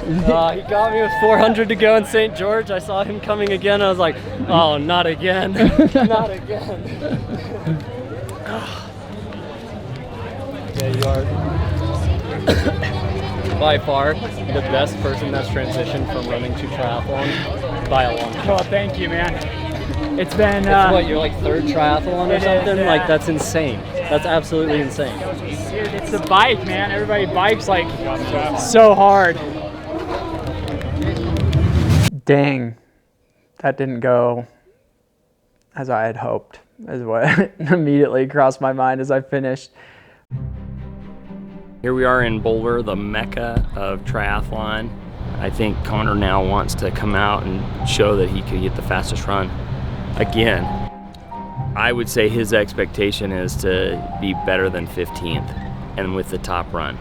He got me with 400 to go in St. George. I saw him coming again. I was like, oh, not again. Not again. Yeah, you are by far the best person that's transitioned from running to triathlon by a long shot. Well, thank you, man. It's been... what, your like third triathlon or something? yeah. Like, that's insane. That's absolutely insane. Dude, it's the bike, man. Everybody bikes like so hard. Dang, that didn't go as I had hoped, is what immediately crossed my mind as I finished. Here we are in Boulder, the mecca of triathlon. I think Connor now wants to come out and show that he could get the fastest run again. I would say his expectation is to be better than 15th and with the top run.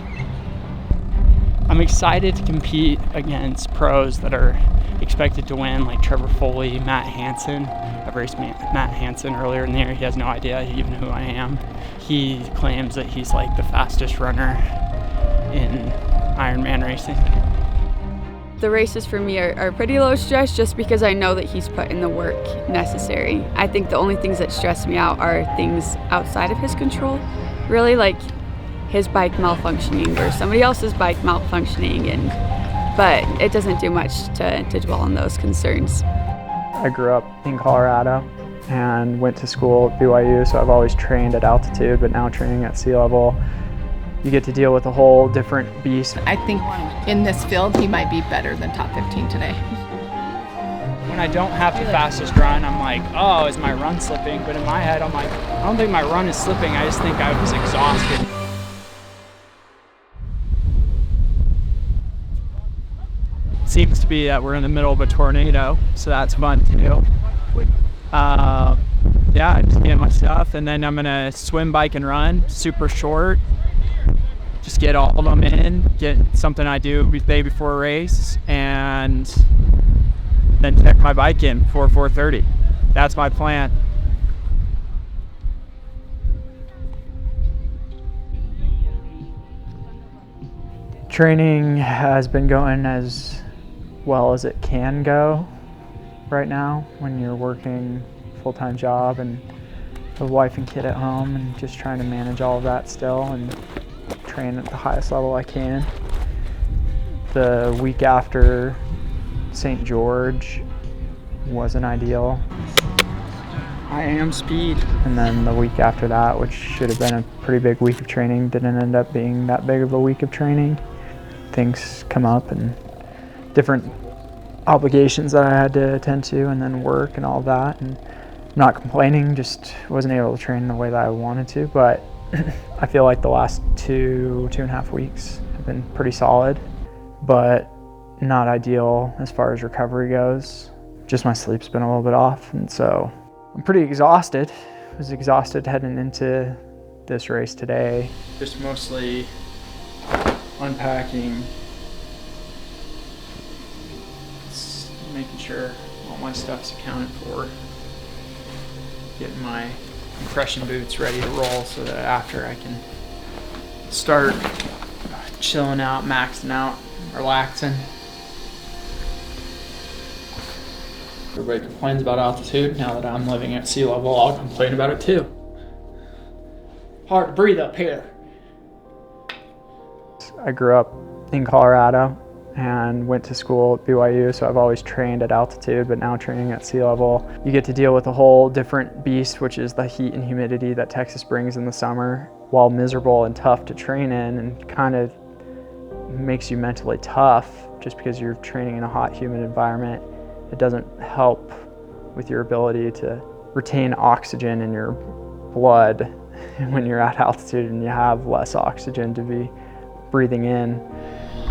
I'm excited to compete against pros that are expected to win, like Trevor Foley, Matt Hansen. I've raced Matt Hansen earlier in the year. He has no idea even who I am. He claims that he's like the fastest runner in Ironman racing. The races for me are pretty low stress just because I know that he's put in the work necessary. I think the only things that stress me out are things outside of his control. Really, like his bike malfunctioning or somebody else's bike malfunctioning, but it doesn't do much to dwell on those concerns. I grew up in Colorado and went to school at BYU, so I've always trained at altitude, but now training at sea level. You get to deal with a whole different beast. I think in this field, he might be better than top 15 today. When I don't have the fastest run, I'm like, oh, is my run slipping? But in my head, I'm like, I don't think my run is slipping. I just think I was exhausted. Seems to be that we're in the middle of a tornado, so that's fun too. Yeah, I just get my stuff, and then I'm gonna swim, bike, and run, super short. Just get all of them in, get something I do the day before a race, and then check my bike in before 4:30. That's my plan. Training has been going as well as it can go right now when you're working a full-time job and a wife and kid at home, and just trying to manage all of that still and train at the highest level I can. The week after St. George wasn't ideal. I am speed. And then the week after that, which should have been a pretty big week of training, didn't end up being that big of a week of training. Things come up and different obligations that I had to attend to, and then work and all that, and I'm not complaining, just wasn't able to train the way that I wanted to. But I feel like the last two and a half weeks have been pretty solid, but not ideal as far as recovery goes. Just my sleep's been a little bit off, and so I'm pretty exhausted. I was exhausted heading into this race today. Just mostly unpacking, making sure all my stuff's accounted for, getting my compression boots ready to roll so that after I can start chilling out, maxing out, relaxing. Everybody complains about altitude. Now that I'm living at sea level, I'll complain about it too. Hard to breathe up here. I grew up in Colorado and went to school at BYU, so I've always trained at altitude, but now training at sea level. You get to deal with a whole different beast, which is the heat and humidity that Texas brings in the summer. While miserable and tough to train in, and kind of makes you mentally tough just because you're training in a hot, humid environment, it doesn't help with your ability to retain oxygen in your blood when you're at altitude and you have less oxygen to be breathing in.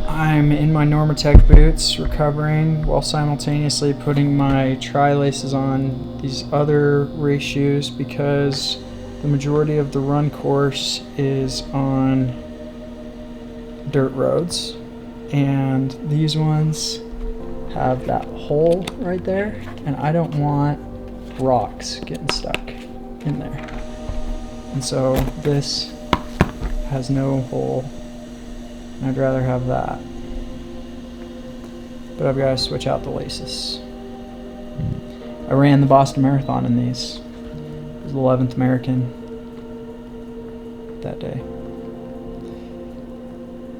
I'm in my Normatec boots recovering while simultaneously putting my tri-laces on these other race shoes because the majority of the run course is on dirt roads, and these ones have that hole right there, and I don't want rocks getting stuck in there. And so this has no hole. I'd rather have that. but I've got to switch out the laces. I ran the Boston Marathon in these. It was the 11th American that day.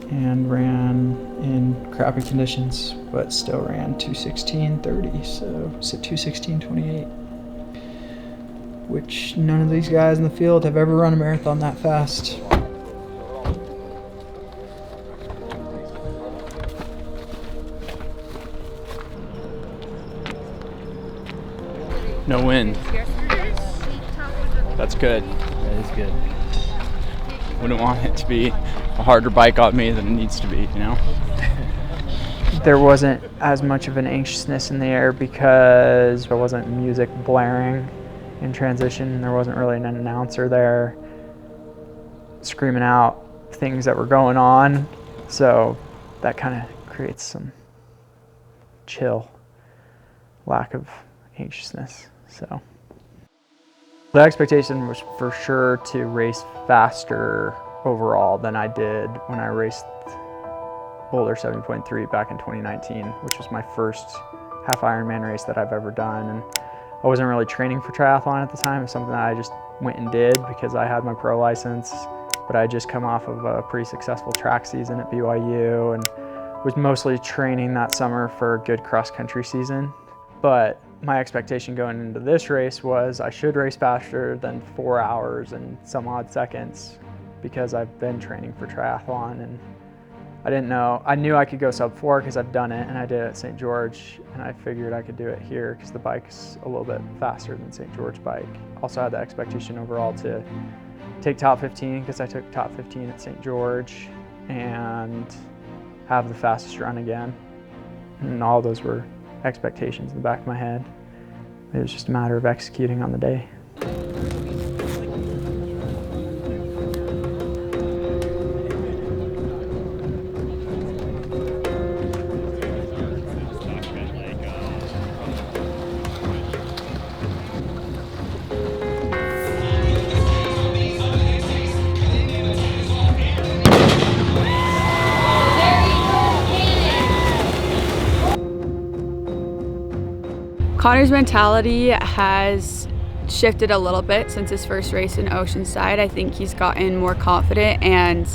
And ran in crappy conditions, but still ran 2:16:30, so it's at 2:16:28. Which none of these guys in the field have ever run a marathon that fast. No wind. That's good. That is good. Wouldn't want it to be a harder bike on me than it needs to be, you know? There wasn't as much of an anxiousness in the air because there wasn't music blaring in transition. There wasn't really an announcer there screaming out things that were going on. So that kind of creates some chill, lack of anxiousness. So the expectation was for sure to race faster overall than I did when I raced Boulder 7.3 back in 2019, which was my first half Ironman race that I've ever done. And I wasn't really training for triathlon at the time. It was something that I just went and did because I had my pro license, but I had just come off of a pretty successful track season at BYU and was mostly training that summer for a good cross-country season. But my expectation going into this race was I should race faster than 4 hours and some odd seconds because I've been training for triathlon, and I didn't know. I knew I could go sub 4 because I've done it, and I did it at St. George, and I figured I could do it here because the bike's a little bit faster than St. George bike. Also had the expectation overall to take top 15 because I took top 15 at St. George and have the fastest run again. And all those were expectations in the back of my head. It was just a matter of executing on the day. Connor's mentality has shifted a little bit since his first race in Oceanside. I think he's gotten more confident and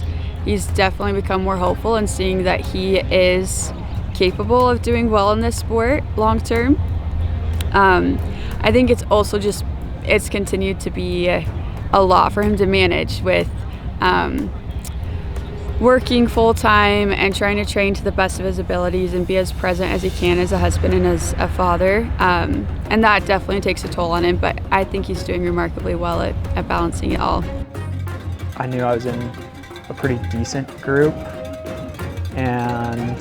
he's definitely become more hopeful and seeing that he is capable of doing well in this sport long term. I think it's also just, it's continued to be a lot for him to manage with working full-time and trying to train to the best of his abilities and be as present as he can as a husband and as a father. And that definitely takes a toll on him, but I think he's doing remarkably well at balancing it all. I knew I was in a pretty decent group and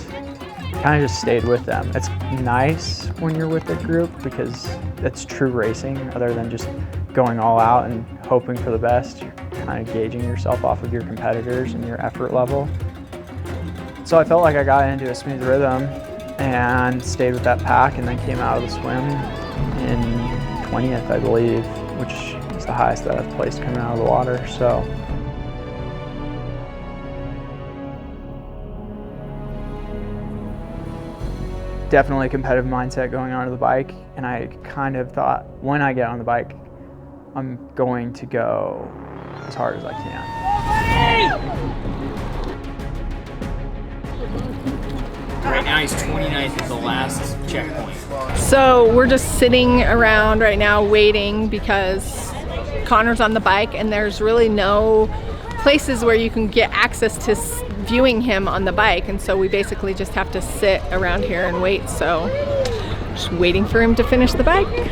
kind of just stayed with them. It's nice when you're with a group because it's true racing other than just going all out and hoping for the best. You're kind of gauging yourself off of your competitors and your effort level. So I felt like I got into a smooth rhythm and stayed with that pack, and then came out of the swim in 20th, I believe, which is the highest that I've placed coming out of the water. So definitely a competitive mindset going onto the bike, and I kind of thought when I get on the bike, I'm going to go as hard as I can. Right now he's 29th at the last checkpoint. So we're just sitting around right now waiting because Connor's on the bike and there's really no places where you can get access to viewing him on the bike, and so we basically just have to sit around here and wait. So just waiting for him to finish the bike.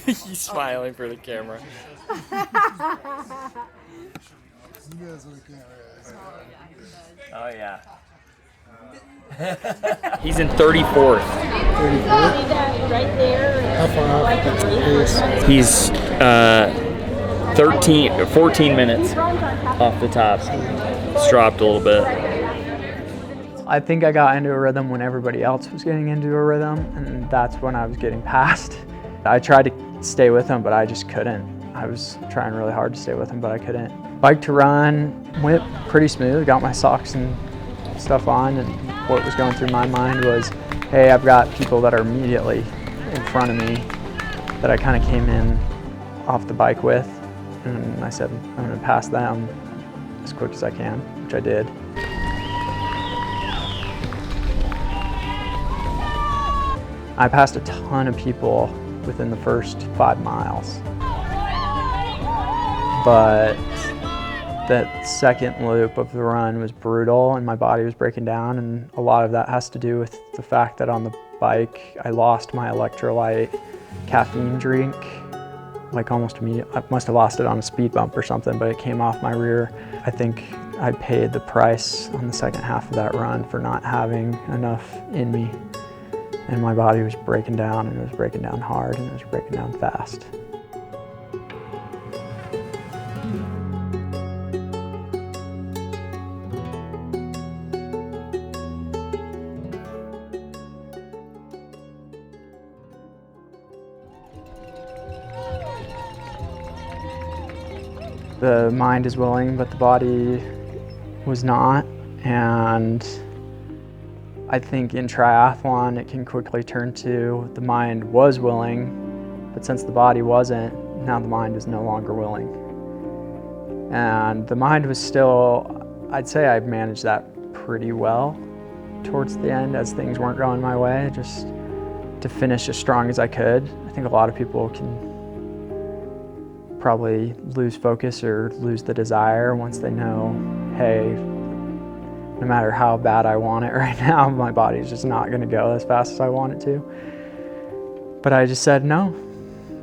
He's smiling for the camera. Oh yeah. He's in 34th. He's 14 minutes off the top. It's dropped a little bit. I think I got into a rhythm when everybody else was getting into a rhythm, and that's when I was getting passed. I tried to stay with him, but I just couldn't. I was trying really hard to stay with him, but I couldn't. Bike to run went pretty smooth. Got my socks and stuff on, and what was going through my mind was hey, I've got people that are immediately in front of me that I kind of came in off the bike with, and I said, I'm going to pass them as quick as I can, which I did. I passed a ton of people within the first 5 miles. But that second loop of the run was brutal and my body was breaking down, and a lot of that has to do with the fact that on the bike I lost my electrolyte caffeine drink like almost immediately. I must have lost it on a speed bump or something, but it came off my rear. I think I paid the price on the second half of that run for not having enough in me, and my body was breaking down, and it was breaking down hard, and it was breaking down fast. The mind is willing, but the body was not, and I think in triathlon it can quickly turn to the mind was willing, but since the body wasn't, now the mind is no longer willing. And the mind was still, I'd say I managed that pretty well towards the end as things weren't going my way, just to finish as strong as I could. I think a lot of people can probably lose focus or lose the desire once they know, hey, no matter how bad I want it right now, my body's just not gonna go as fast as I want it to. But I just said, no,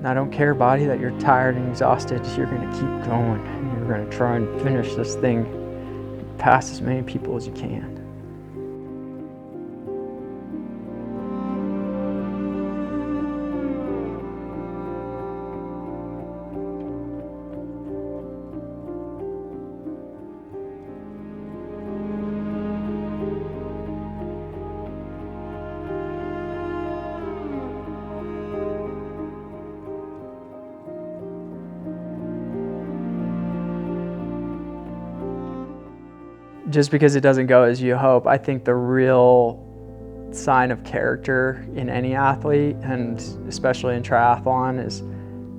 I don't care, body, that you're tired and exhausted. You're gonna keep going. You're gonna try and finish this thing, pass as many people as you can. Just because it doesn't go as you hope, I think the real sign of character in any athlete, and especially in triathlon, is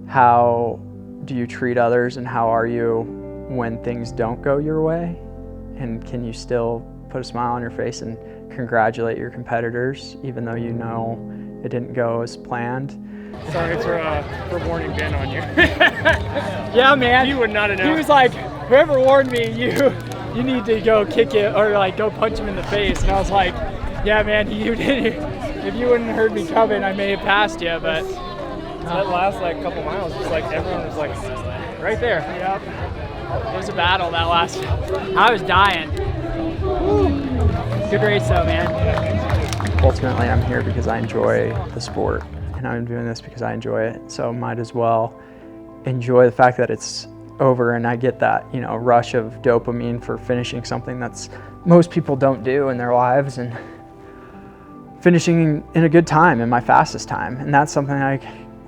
how do you treat others and how are you when things don't go your way? And can you still put a smile on your face and congratulate your competitors even though you know it didn't go as planned? Sorry for warning Ben on you. Yeah, man. You would not have known. He was like, whoever warned me, you need to go kick it or like go punch him in the face. And I was like, yeah, man, if you wouldn't have heard me coming, I may have passed you, but That last like couple miles, just like everyone was like right there. yep. It was a battle that last. I was dying. Woo. Good race though, man. Ultimately, I'm here because I enjoy the sport, and I'm doing this because I enjoy it. So might as well enjoy the fact that it's over and I get that, rush of dopamine for finishing something that's most people don't do in their lives, and finishing in a good time, in my fastest time. And that's something I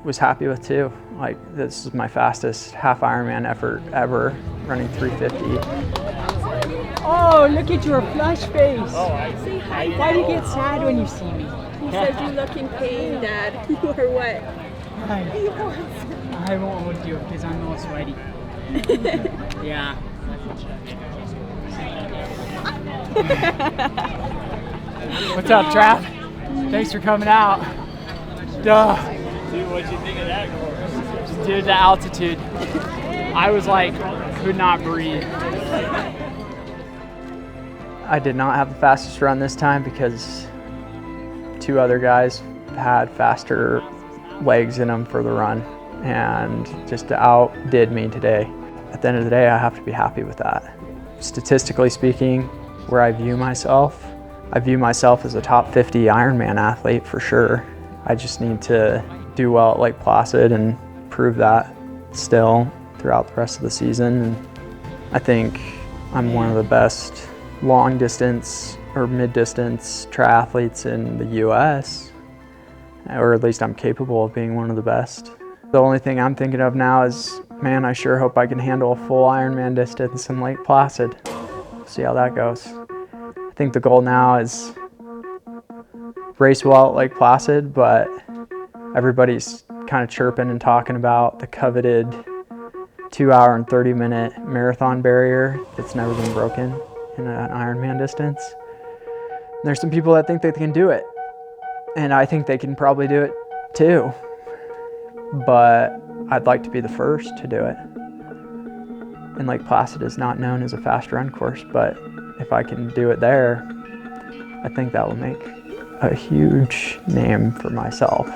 was happy with too. Like, this is my fastest half Ironman effort ever, running 350. Oh, look at your flush face. Oh, Why do you get sad when you see me? He says you look in pain, Dad. Or what? I won't hold you because I'm all sweaty. Yeah. What's up, Trav? Thanks for coming out. Duh. Dude, what'd you think of that course? Dude, the altitude. I was like, could not breathe. I did not have the fastest run this time because 2 other guys had faster legs in them for the run and just outdid me today. At the end of the day, I have to be happy with that. Statistically speaking, where I view myself as a top 50 Ironman athlete for sure. I just need to do well at Lake Placid and prove that still throughout the rest of the season. And I think I'm one of the best long distance or mid distance triathletes in the US, or at least I'm capable of being one of the best. The only thing I'm thinking of now is, man, I sure hope I can handle a full Ironman distance in Lake Placid. See how that goes. I think the goal now is race well at Lake Placid, but everybody's kind of chirping and talking about the coveted 2-hour and 30-minute marathon barrier that's never been broken in an Ironman distance. And there's some people that think they can do it, and I think they can probably do it too, but I'd like to be the first to do it. And Lake Placid is not known as a fast run course, but if I can do it there, I think that will make a huge name for myself.